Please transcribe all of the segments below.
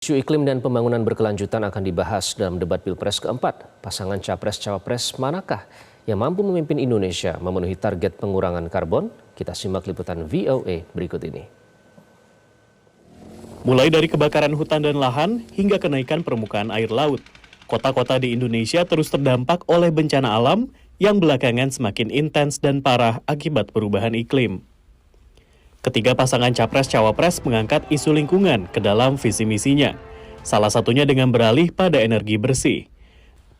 Isu iklim dan pembangunan berkelanjutan akan dibahas dalam debat Pilpres keempat. Pasangan Capres-Cawapres manakah yang mampu memimpin Indonesia memenuhi target pengurangan karbon? Kita simak liputan VOA berikut ini. Mulai dari kebakaran hutan dan lahan hingga kenaikan permukaan air laut, kota-kota di Indonesia terus terdampak oleh bencana alam yang belakangan semakin intens dan parah akibat perubahan iklim. Ketiga pasangan Capres-Cawapres mengangkat isu lingkungan ke dalam visi misinya, salah satunya dengan beralih pada energi bersih.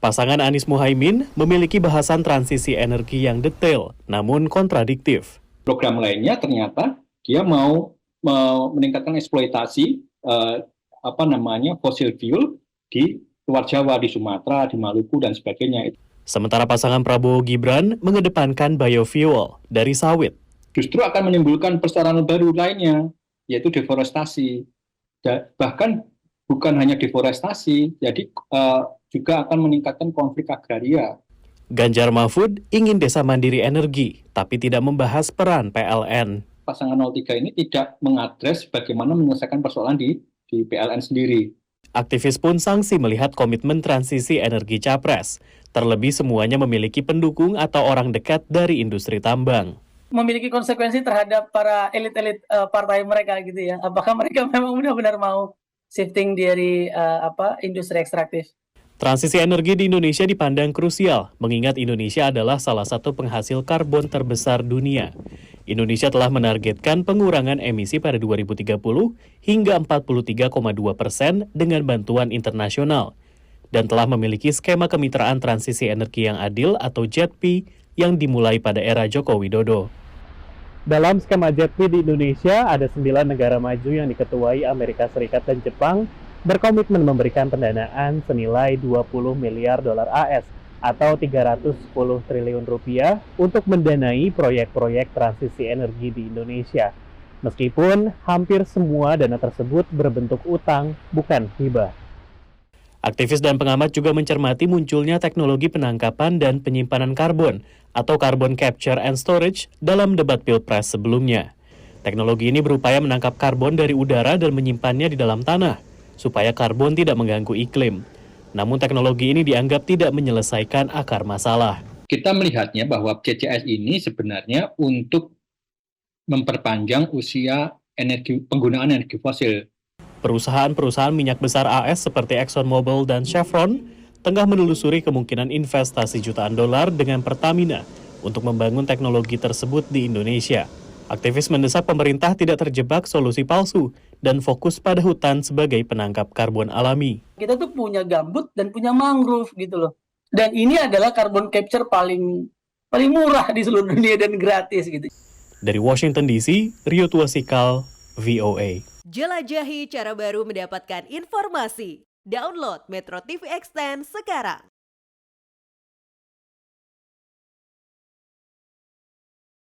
Pasangan Anies Muhaimin memiliki bahasan transisi energi yang detail, namun kontradiktif. Program lainnya ternyata dia mau meningkatkan eksploitasi fossil fuel di luar Jawa, di Sumatera, di Maluku dan sebagainya. Sementara pasangan Prabowo Gibran mengedepankan biofuel dari sawit. Justru akan menimbulkan persoalan baru lainnya, yaitu deforestasi. Bahkan bukan hanya deforestasi, jadi juga akan meningkatkan konflik agraria. Ganjar Mahfud ingin desa mandiri energi, tapi tidak membahas peran PLN. Pasangan 03 ini tidak mengadres bagaimana menyelesaikan persoalan di PLN sendiri. Aktivis pun sangsi melihat komitmen transisi energi Capres, terlebih semuanya memiliki pendukung atau orang dekat dari industri tambang. Memiliki konsekuensi terhadap para elit-elit partai mereka gitu ya. Apakah mereka memang benar-benar mau shifting dari industri ekstraktif? Transisi energi di Indonesia dipandang krusial, mengingat Indonesia adalah salah satu penghasil karbon terbesar dunia. Indonesia telah menargetkan pengurangan emisi pada 2030 hingga 43,2% dengan bantuan internasional, dan telah memiliki skema kemitraan transisi energi yang adil atau JETP yang dimulai pada era Joko Widodo. Dalam skema JETP di Indonesia, ada 9 negara maju yang diketuai Amerika Serikat dan Jepang berkomitmen memberikan pendanaan senilai 20 miliar dolar AS atau 310 triliun rupiah untuk mendanai proyek-proyek transisi energi di Indonesia. Meskipun hampir semua dana tersebut berbentuk utang, bukan hibah. Aktivis dan pengamat juga mencermati munculnya teknologi penangkapan dan penyimpanan karbon atau carbon capture and storage dalam debat Pilpres sebelumnya. Teknologi ini berupaya menangkap karbon dari udara dan menyimpannya di dalam tanah, supaya karbon tidak mengganggu iklim. Namun teknologi ini dianggap tidak menyelesaikan akar masalah. Kita melihatnya bahwa CCS ini sebenarnya untuk memperpanjang usia penggunaan energi fosil. Perusahaan-perusahaan minyak besar AS seperti ExxonMobil dan Chevron tengah menelusuri kemungkinan investasi jutaan dolar dengan Pertamina untuk membangun teknologi tersebut di Indonesia. Aktivis mendesak pemerintah tidak terjebak solusi palsu dan fokus pada hutan sebagai penangkap karbon alami. Kita tuh punya gambut dan punya mangrove gitu loh. Dan ini adalah carbon capture paling murah di seluruh dunia dan gratis gitu. Dari Washington DC, Rio Tuasikal, VOA. Jelajahi cara baru mendapatkan informasi. Download Metro TV Extend sekarang.